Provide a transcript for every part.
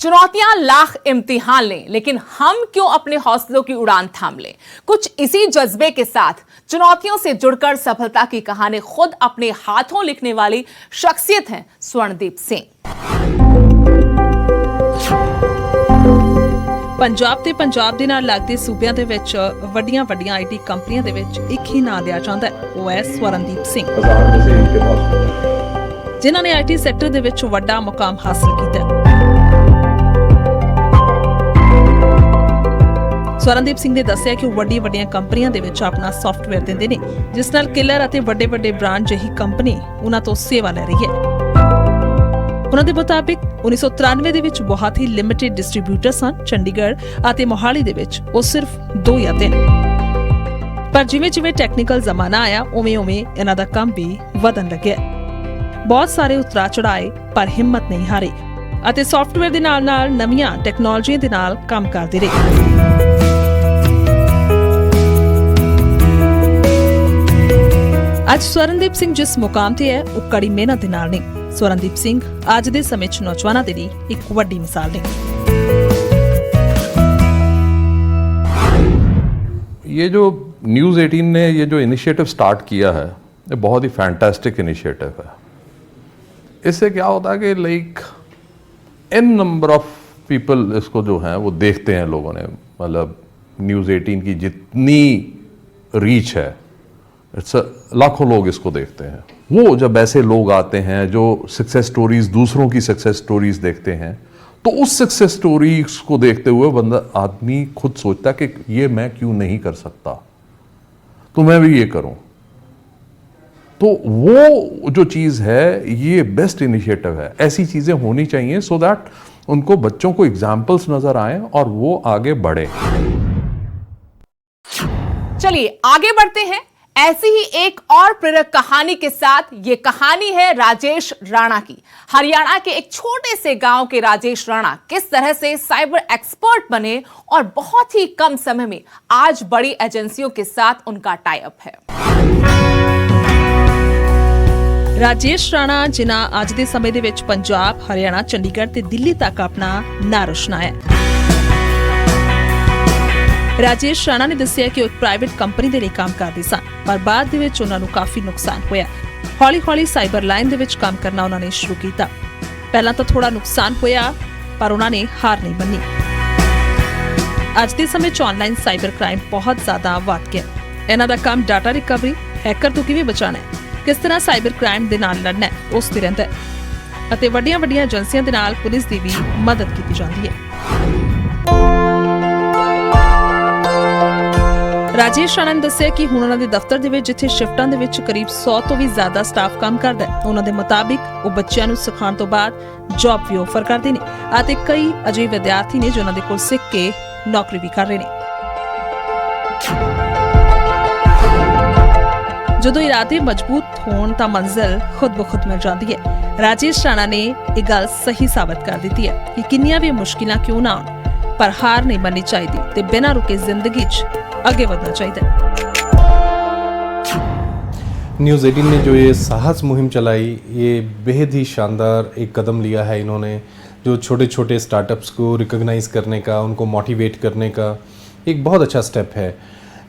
चुनौतियां लाख इम्तिहान लें, लेकिन हम क्यों अपने हौसलों की उड़ान थाम लें। कुछ इसी जज्बे के साथ चुनौतियों से जुड़कर सफलता की कहानी खुद अपने हाथों लिखने वाली शख्सियत हैं स्वर्णदीप सिंह। ਪੰਜਾਬ ਤੇ ਪੰਜਾਬ ਦੇ ਨਾਲ ਲੱਗਦੇ ਸੂਬਿਆਂ ਦੇ ਵਿੱਚ ਵੱਡੀਆਂ ਆਈਟੀ ਕੰਪਨੀਆਂ ਦੇ ਵਿੱਚ ਇੱਕ ਹੀ ਨਾਂ ਲਿਆ ਜਾਂਦਾ ਹੈ, ਉਹ ਹੈ ਸਵਰਨਦੀਪ ਸਿੰਘ, ਜਿਨ੍ਹਾਂ ਨੇ ਆਈਟੀ ਸੈਕਟਰ ਦੇ ਵਿੱਚ ਵੱਡਾ ਮੁਕਾਮ ਹਾਸਲ ਕੀਤਾ ਹੈ। ਸਵਰਨਦੀਪ ਸਿੰਘ ਨੇ ਦੱਸਿਆ ਕਿ ਉਹ ਵੱਡੀਆਂ ਕੰਪਨੀਆਂ ਦੇ ਵਿੱਚ ਆਪਣਾ ਸੌਫਟਵੇਅਰ ਦਿੰਦੇ ਨੇ, ਜਿਸ ਨਾਲ ਕਿਲਰ ਅਤੇ ਵੱਡੇ ਬ੍ਰਾਂਡ ਜਿਹੀ ਕੰਪਨੀ ਉਹਨਾਂ ਤੋਂ ਸੇਵਾ ਲੈ ਰਹੀ ਹੈ। ਉਹਨਾਂ ਦੇ ਮੁਤਾਬਿਕ 1993 ਦੇ ਵਿੱਚ ਬਹੁਤ ਹੀ ਲਿਮਿਟਿਡ ਡਿਸਟ੍ਰੀਬਿਊਟਰ ਸਨ ਚੰਡੀਗੜ੍ਹ ਅਤੇ ਮੋਹਾਲੀ ਦੇ ਵਿੱਚ, ਉਹ ਸਿਰਫ 2 ਜਾਂ 3। ਪਰ ਜਿਵੇਂ ਟੈਕਨੀਕਲ ਜ਼ਮਾਨਾ ਆਇਆ ਉਵੇਂ ਇਹਨਾਂ ਦਾ ਕੰਮ ਵੀ ਵਧਣ ਲੱਗਿਆ। ਬਹੁਤ ਸਾਰੇ ਉਤਰਾ ਚੜਾਏ ਪਰ ਹਿੰਮਤ ਨਹੀਂ ਹਾਰੀ ਅਤੇ ਸੌਫਟਵੇਅਰ ਦੇ ਨਾਲ ਨਵੀਆਂ ਟੈਕਨੋਲੋਜੀਆਂ ਦੇ ਨਾਲ ਕੰਮ ਕਰਦੇ ਰਹੇ। ਅੱਜ ਸਵਰਨਦੀਪ ਸਿੰਘ ਜਿਸ ਮੁਕਾਮ ਤੇ ਹੈ ਉਹ ਕੜੀ ਮਿਹਨਤ ਦੇ ਨਾਲ ਨਹੀਂ। ਸਵਰਨਦੀਪ ਸਿੰਘ ਅੱਜ ਦੇ ਸਮੇਂ 'ਚ ਨੌਜਵਾਨਾਂ ਦੇ ਲਈ ਇੱਕ ਵੱਡੀ ਮਿਸਾਲ ਨੇ। ये जो न्यूज़ 18 ने ये जो इनिशिएटिव स्टार्ट किया है, ये बहुत ही फैंटास्टिक इनिशिएटिव है। इससे क्या होता है कि like an number of people इसको जो हैं वो देखते हैं लोगों ने, मतलब न्यूज़ 18 की जितनी रीच है, लाखों लोग इसको देखते हैं। वो जब ऐसे लोग आते हैं जो सक्सेस स्टोरीज, दूसरों की सक्सेस स्टोरीज देखते हैं, तो उस सक्सेस स्टोरीज को देखते हुए आदमी खुद सोचता है कि ये मैं क्यों नहीं कर सकता, तो मैं भी ये करूं। तो वो जो चीज़ है ये बेस्ट इनिशिएटिव है। ऐसी चीज़ें होनी चाहिए सो दैट उनको, बच्चों को एग्जाम्पल्स नजर आए और वो आगे बढ़े। चलिए आगे बढ़ते हैं ऐसी ही एक और प्रेरक कहानी के साथ। ये कहानी है राजेश राणा की। हरियाणा के एक छोटे से गांव के राजेश राणा किस तरह से साइबर एक्सपर्ट बने और बहुत ही कम समय में आज बड़ी एजेंसियों के साथ उनका टाई अप है। ਰਾਜੇਸ਼ ਰਾਣਾ ਜਿਨ੍ਹਾਂ ਅੱਜ ਦੇ ਸਮੇਂ ਦੇ ਵਿੱਚ ਪੰਜਾਬ, ਹਰਿਆਣਾ, ਚੰਡੀਗੜ੍ਹ ਤੇ ਦਿੱਲੀ ਤੱਕ ਆਪਣਾ ਨਾਂ ਰੋਸ਼ਨਾਇਆ। ਰਾਜੇਸ਼ ਰਾਣਾ ਨੇ ਦੱਸਿਆ ਕਿ ਉਹ ਇੱਕ ਪ੍ਰਾਈਵੇਟ ਕੰਪਨੀ ਦੇ ਲਈ ਕੰਮ ਕਰਦੇ ਸਨ, ਪਰ ਬਾਅਦ ਦੇ ਵਿੱਚ ਉਹਨਾਂ ਨੂੰ ਕਾਫੀ ਨੁਕਸਾਨ ਹੋਇਆ। ਹੌਲੀ ਸਾਈਬਰ ਲਾਈਨ ਦੇ ਵਿੱਚ ਕੰਮ ਕਰਨਾ ਉਹਨਾਂ ਨੇ ਸ਼ੁਰੂ ਕੀਤਾ। ਪਹਿਲਾਂ ਤਾਂ ਥੋੜਾ ਨੁਕਸਾਨ ਹੋਇਆ, ਪਰ ਉਹਨਾਂ ਨੇ ਹਾਰ ਨਹੀਂ ਮੰਨੀ। ਅੱਜ ਦੇ ਸਮੇਂ 'ਚ ਆਨਲਾਈਨ ਸਾਈਬਰ ਕ੍ਰਾਈਮ ਬਹੁਤ ਜ਼ਿਆਦਾ ਵੱਧ ਗਿਆ। ਇਹਨਾਂ ਦਾ ਕੰਮ ਡਾਟਾ ਰਿਕਵਰੀ, ਹੈਕਰ ਤੋਂ ਕਿਵੇਂ ਬਚਾਉਣਾ ਹੈ, ਕਿਸ ਤਰ੍ਹਾਂ ਸਾਈਬਰ ਕ੍ਰਾਈਮ ਦੇ ਨਾਲ ਲੜਨਾ ਹੈ, ਉਸ ਤੇ ਰਹਿੰਦਾ ਹੈ ਅਤੇ ਵੱਡੀਆਂ ਏਜੰਸੀਆਂ ਦੇ ਨਾਲ ਪੁਲਿਸ ਦੀ ਵੀ ਮਦਦ ਕੀਤੀ ਜਾਂਦੀ ਹੈ। ਰਾਜੇਸ਼ ਰਾਣਾ ਨੇ ਦੱਸਿਆ ਕਿ ਹੁਣ ਉਹਨਾਂ ਦੇ ਦਫ਼ਤਰ ਦੇ ਵਿੱਚ ਜਿੱਥੇ ਸ਼ਿਫਟਾਂ ਦੇ ਵਿੱਚ ਕਰੀਬ 100 ਤੋਂ ਵੀ ਜ਼ਿਆਦਾ ਸਟਾਫ ਕੰਮ ਕਰਦਾ ਹੈ, ਉਹਨਾਂ ਦੇ ਮੁਤਾਬਿਕ ਉਹ ਬੱਚਿਆਂ ਨੂੰ ਸਿਖਾਉਣ ਤੋਂ ਬਾਅਦ ਜੌਬ ਵੀ ਆਫਰ ਕਰਦੇ ਨੇ ਅਤੇ ਕਈ ਅਜਿਹੇ ਵਿਦਿਆਰਥੀ ਨੇ ਜੋ ਉਹਨਾਂ ਦੇ ਕੋਲ ਸਿੱਖ ਕੇ ਨੌਕਰੀ ਵੀ ਕਰ ਰਹੇ ਨੇ। ਜਦੋਂ ਇਰਾਦੇ ਮਜ਼ਬੂਤ ਹੋਣ ਤਾਂ ਮੰਜ਼ਿਲ ਖੁਦ ਬ ਖੁਦ ਮਿਲ ਜਾਂਦੀ ਹੈ। ਰਾਜੇਸ਼ ਰਾਣਾ ਨੇ ਇਹ ਗੱਲ ਸਹੀ ਸਾਬਤ ਕਰ ਦਿੱਤੀ ਹੈ ਕਿ ਕਿੰਨੀਆਂ ਵੀ ਮੁਸ਼ਕਿਲਾਂ ਕਿਉਂ ਨਾ ਆਉਣ, ਪਰ ਹਾਰ ਨਹੀਂ ਮੰਨਣੀ ਚਾਹੀਦੀ ਤੇ ਬਿਨਾਂ ਰੁਕੇ ਜ਼ਿੰਦਗੀ 'ਚ आगे बढ़ना चाहिए। न्यूज़ 18 ने जो ये साहस मुहिम चलाई, ये बेहद ही शानदार एक कदम लिया है इन्होंने, जो छोटे स्टार्टअप्स को रिकॉग्नाइज़ करने का, उनको मोटिवेट करने का एक बहुत अच्छा स्टेप है।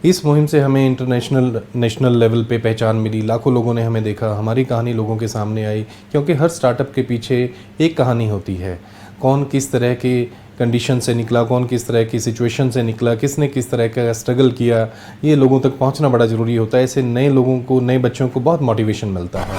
इस मुहिम से हमें नेशनल लेवल पे पहचान मिली, लाखों लोगों ने हमें देखा, हमारी कहानी लोगों के सामने आई, क्योंकि हर स्टार्टअप के पीछे एक कहानी होती है। कौन किस तरह के कंडीशन से निकला, कौन किस तरह की सिचुएशन से निकला, किसने किस तरह का स्ट्रगल किया, ये लोगों तक पहुंचना बड़ा ज़रूरी होता है। ऐसे नए लोगों को, नए बच्चों को बहुत मोटिवेशन मिलता है।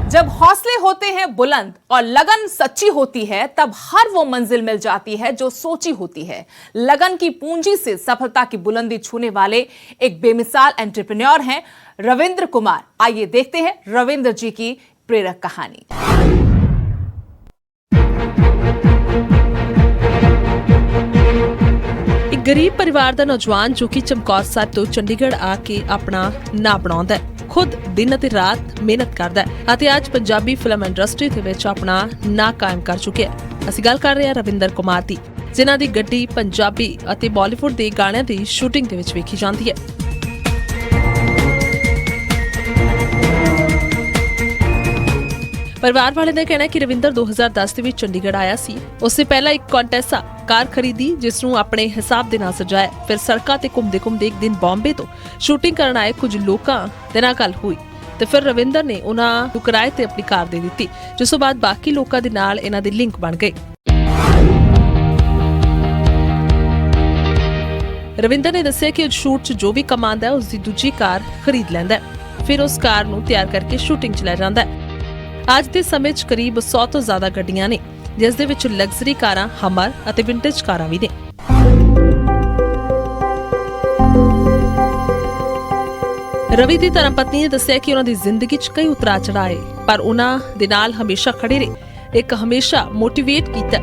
जब हौसले होते हैं बुलंद और लगन सच्ची होती है, तब हर वो मंजिल मिल जाती है जो सोची होती है। लगन की पूंजी से सफलता की बुलंदी छूने वाले एक बेमिसाल एंटरप्रेन्योर हैं रविंद्र कुमार। आइए देखते हैं रविंद्र जी की प्रेरक कहानी। गरीब परिवार का नौजवान जो कि चमकौर साहिब तो चंडीगढ़ आके अपना ਨਾਂ ਬਣਾਉਂਦਾ ਹੈ, खुद दिन ਅਤੇ ਰਾਤ ਮਿਹਨਤ ਕਰਦਾ ਹੈ ਅਤੇ ਅੱਜ ਪੰਜਾਬੀ ਫਿਲਮ ਇੰਡਸਟਰੀ ਦੇ ਵਿੱਚ ਆਪਣਾ ਨਾਂ ਕਾਇਮ ਕਰ ਚੁੱਕਿਆ ਹੈ। ਅਸੀਂ ਗੱਲ ਕਰ ਰਹੇ ਹਾਂ ਰਵਿੰਦਰ ਕੁਮਾਰ ਦੀ, ਜਿਨ੍ਹਾਂ ਦੀ ਗੱਡੀ ਪੰਜਾਬੀ ਅਤੇ ਬਾਲੀਵੁੱਡ ਦੇ ਗਾਣਿਆਂ ਦੀ ਸ਼ੂਟਿੰਗ ਦੇ ਵਿੱਚ ਵੇਖੀ ਜਾਂਦੀ ਹੈ। ਪਰਿਵਾਰ ਵਾਲੇ ਦਾ ਕਹਿਣਾ ਹੈ ਕਿ ਰਵਿੰਦਰ 2010 ਦੇ ਵਿੱਚ ਚੰਡੀਗੜ੍ਹ ਆਇਆ ਸੀ। ਉਸ ਤੋਂ ਪਹਿਲਾਂ ਇੱਕ ਕੰਟੈਸਾ ਕਾਰ ਖਰੀਦੀ ਜਿਸ ਨੂੰ ਆਪਣੇ ਹਿਸਾਬ ਦੇ ਨਾਲ ਸਜਾਇਆ। ਫਿਰ ਸੜਕਾਂ ਤੇ ਘੁੰਮਦੇ ਇੱਕ ਦਿਨ ਬੰਬੇ ਤੋਂ ਸ਼ੂਟਿੰਗ ਕਰਨ ਆਏ ਕੁਝ ਲੋਕਾਂ ਦੇ ਨਾਲ ਗੱਲ ਹੋਈ ਤੇ ਫਿਰ ਰਵਿੰਦਰ ਨੇ ਉਹਨਾਂ ਨੂੰ ਕਿਰਾਏ ਤੇ ਆਪਣੀ ਕਾਰ ਦੇ ਦਿੱਤੀ, ਜਿਸ ਤੋਂ ਬਾਅਦ ਬਾਕੀ ਲੋਕਾਂ ਦੇ ਨਾਲ ਇਹਨਾਂ ਦੇ ਲਿੰਕ ਬਣ ਗਏ। ਰਵਿੰਦਰ ਨੇ ਦੱਸਿਆ ਕਿ ਸ਼ੂਟ 'ਚ ਜੋ ਵੀ ਕਮਾਉਂਦਾ ਹੈ ਉਸ ਦੀ ਦੂਜੀ ਕਾਰ ਖਰੀਦ ਲੈਂਦਾ ਹੈ, ਫਿਰ ਉਸ ਕਾਰ ਨੂੰ ਤਿਆਰ ਕਰਕੇ ਸ਼ੂਟਿੰਗ 'ਚ ਲੈ ਜਾਂਦਾ ਹੈ। ਅੱਜ ਦੇ ਸਮੇਂ 'ਚ ਕਰੀਬ 100 ਤੋਂ ਜ਼ਿਆਦਾ ਗੱਡੀਆਂ ਨੇ, ਜਿਸ ਦੇ ਵਿੱਚ ਲਗਜ਼ਰੀ ਕਾਰਾਂ, ਹਮਰ ਅਤੇ ਵਿੰਟੇਜ ਕਾਰਾਂ ਵੀ ਨੇ। ਰਵੀ ਦੀ ਧਰਮਪਤਨੀ ਨੇ ਦੱਸਿਆ ਕਿ ਉਹਨਾਂ ਦੀ ਜ਼ਿੰਦਗੀ 'ਚ ਕਈ ਉਤਰਾਅ ਚੜ੍ਹਾਅ ਆਏ, ਪਰ ਉਹਨਾਂ ਦੇ ਨਾਲ ਹਮੇਸ਼ਾ ਖੜੇ ਰਹੇ। ਇੱਕ ਹਮੇਸ਼ਾ ਮੋਟੀਵੇਟ ਕੀਤਾ।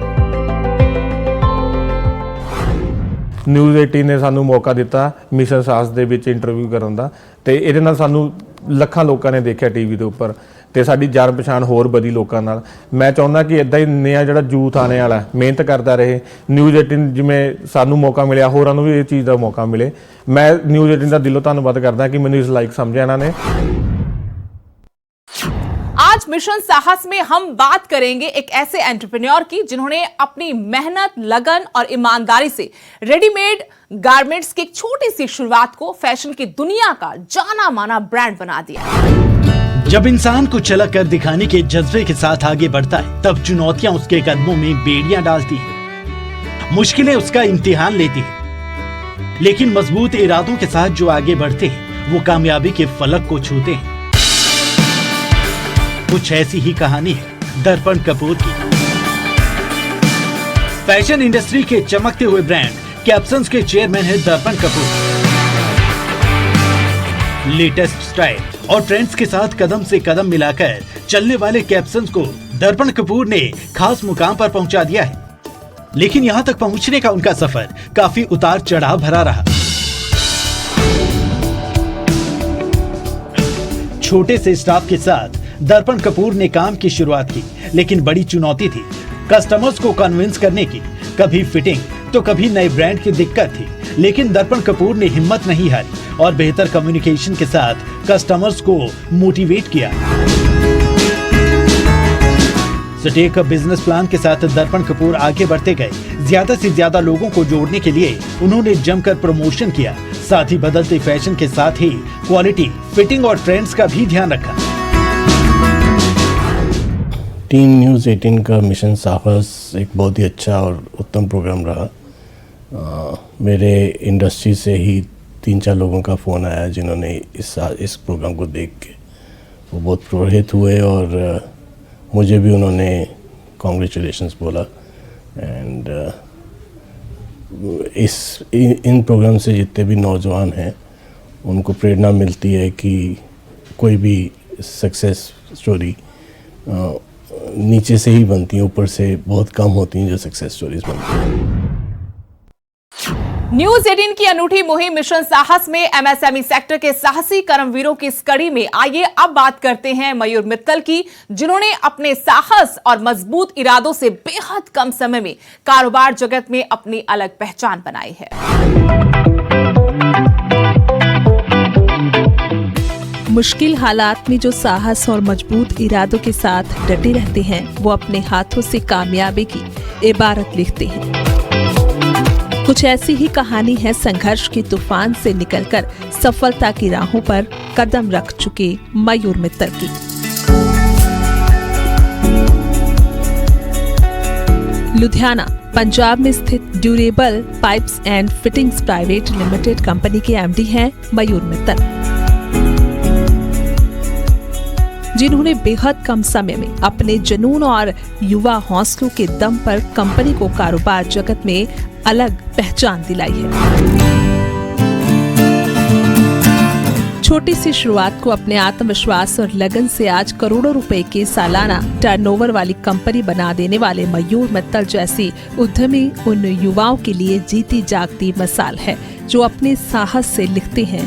ਨਿਊਜ਼ 18 ਨੇ ਸਾਨੂੰ ਮੌਕਾ ਦਿੱਤਾ ਮਿਸ਼ਨ ਸਾਹਸ ਦੇ ਵਿੱਚ ਇੰਟਰਵਿਊ ਕਰਨ ਦਾ, ਤੇ ਇਹਦੇ ਨਾਲ ਸਾਨੂੰ ਲੱਖਾਂ ਲੋਕਾਂ ਨੇ ਦੇਖਿਆ ਟੀਵੀ ਦੇ ਉੱਪਰ, ਤੇ ਸਾਡੀ ਜਾਣ ਪਛਾਣ ਹੋਰ ਵਧੀ ਲੋਕਾਂ ਨਾਲ। ਮੈਂ ਚਾਹੁੰਦਾ ਕਿ ਇਦਾਂ ਹੀ ਨया ਜਿਹੜਾ ਯੂਥ ਆਉਣੇ ਵਾਲਾ ਮਿਹਨਤ ਕਰਦਾ ਰਹੇ। ਨਿਊਜ਼ 18 ਜਿਵੇਂ ਸਾਨੂੰ ਮੌਕਾ ਮਿਲਿਆ, ਹੋਰਾਂ ਨੂੰ ਵੀ ਇਹ ਚੀਜ਼ ਦਾ ਮੌਕਾ ਮਿਲੇ। ਮੈਂ ਨਿਊਜ਼ 18 ਦਾ ਦਿਲੋਂ ਧੰਨਵਾਦ ਕਰਦਾ ਕਿ ਮੈਨੂੰ ਇਸ ਲਾਇਕ ਸਮਝਿਆ ਇਹਨਾਂ ਨੇ। आज मिशन साहस में हम बात करेंगे एक ऐसे एंटरप्रेन्योर की जिन्होंने अपनी मेहनत, लगन और ईमानदारी से रेडीमेड गारमेंट्स की एक छोटी सी शुरुआत को फैशन की दुनिया का जाना माना ब्रांड बना दिया। जब इंसान कुछ अलग कर दिखाने के जज्बे के साथ आगे बढ़ता है, तब चुनौतियां उसके कदमों में बेड़ियां डालती हैं, मुश्किलें उसका इम्तिहान लेती हैं, लेकिन मजबूत इरादों के साथ जो आगे बढ़ते हैं वो कामयाबी के फलक को छूते हैं। कुछ ऐसी ही कहानी है दर्पण कपूर की। फैशन इंडस्ट्री के चमकते हुए ब्रांड कैप्सन्स के चेयरमैन है दर्पण कपूर। लेटेस्ट स्टाइल और ट्रेंड्स के साथ कदम से कदम मिलाकर चलने वाले कैप्सन्स को दर्पण कपूर ने खास मुकाम पर पहुंचा दिया है, लेकिन यहां तक पहुंचने का उनका सफर काफी उतार चढ़ाव भरा रहा। छोटे से स्टाफ के साथ दर्पण कपूर ने काम की शुरुआत की, लेकिन बड़ी चुनौती थी कस्टमर्स को कन्विंस करने की। कभी फिटिंग तो कभी नए ब्रांड की दिक्कत थी, लेकिन दर्पण कपूर ने हिम्मत नहीं हारी और बेहतर कम्युनिकेशन के साथ कस्टमर्स को मोटिवेट किया। सटीक बिजनेस प्लान के साथ दर्पण कपूर आगे बढ़ते गए। ज्यादा से ज्यादा लोगों को जोड़ने के लिए उन्होंने जमकर प्रमोशन किया, साथ ही बदलते फैशन के साथ ही क्वालिटी, फिटिंग और ट्रेंड्स का भी ध्यान रखा। टीम न्यूज़ 18 का मिशन साहस एक बहुत ही अच्छा और उत्तम प्रोग्राम रहा। मेरे इंडस्ट्री से ही 3-4 लोगों का फ़ोन आया जिन्होंने इस प्रोग्राम को देख के वो बहुत प्रोत्साहित हुए और मुझे भी उन्होंने कॉन्ग्रेचुलेशंस बोला। एंड इन प्रोग्राम से जितने भी नौजवान हैं उनको प्रेरणा मिलती है कि कोई भी सक्सेस स्टोरी नीचे से ही बनती हैं, ऊपर से बहुत कम होती हैं जो सक्सेस स्टोरीज बनती हैं। न्यूज 18 की अनूठी मुहिम मिशन साहस में एमएसएमई सेक्टर के साहसी कर्मवीरों की इस कड़ी में आइए अब बात करते हैं मयूर मित्तल की, जिन्होंने अपने साहस और मजबूत इरादों से बेहद कम समय में कारोबार जगत में अपनी अलग पहचान बनाई है। मुश्किल हालात में जो साहस और मजबूत इरादों के साथ डटे रहते हैं, वो अपने हाथों से कामयाबी की इबारत लिखते हैं। कुछ ऐसी ही कहानी है संघर्ष के तूफान से निकलकर सफलता की राहों पर कदम रख चुके मयूर मित्तल की। लुधियाना, पंजाब में स्थित durable pipes and fittings private limited company के एमडी हैं मयूर मित्तल, जिन्होंने बेहद कम समय में अपने जुनून और युवा हौसलों के दम पर कंपनी को कारोबार जगत में अलग पहचान दिलाई है। छोटी सी शुरुआत को अपने आत्मविश्वास और लगन से आज करोड़ों रुपए के सालाना टर्नओवर वाली कंपनी बना देने वाले मयूर मित्तल जैसी उद्यमी उन युवाओं के लिए जीती जागती मिसाल है जो अपने साहस से लिखते हैं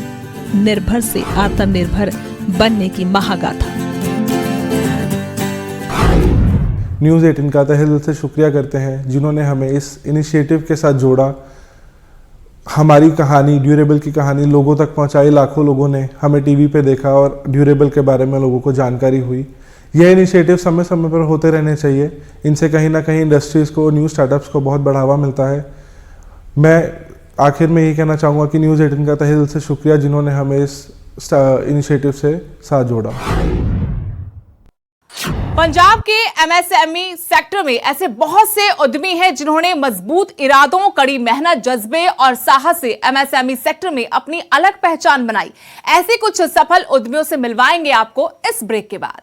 निर्भर से आत्मनिर्भर बनने की महागाथा। न्यूज़ 18 का तहे दिल से शुक्रिया करते हैं जिन्होंने हमें इस इनिशिएटिव के साथ जोड़ा, हमारी कहानी, ड्यूरेबल की कहानी लोगों तक पहुंचाई। लाखों लोगों ने हमें टीवी पे देखा और ड्यूरेबल के बारे में लोगों को जानकारी हुई। ये इनिशिएटिव समय समय पर होते रहने चाहिए। इनसे कहीं ना कहीं इंडस्ट्रीज़ को, न्यू स्टार्टअप्स को बहुत बढ़ावा मिलता है। मैं आखिर में यही कहना चाहूँगा कि न्यूज़ 18 का तहे दिल से शुक्रिया जिन्होंने हमें इस इनिशिएटिव से साथ जोड़ा। पंजाब के एमएसएमई सेक्टर में ऐसे बहुत से उद्यमी हैं जिन्होंने मजबूत इरादों, कड़ी मेहनत, जज्बे और साहस से एमएसएमई सेक्टर में अपनी अलग पहचान बनाई। ऐसे कुछ सफल उद्यमियों से मिलवाएंगे आपको इस ब्रेक के बाद।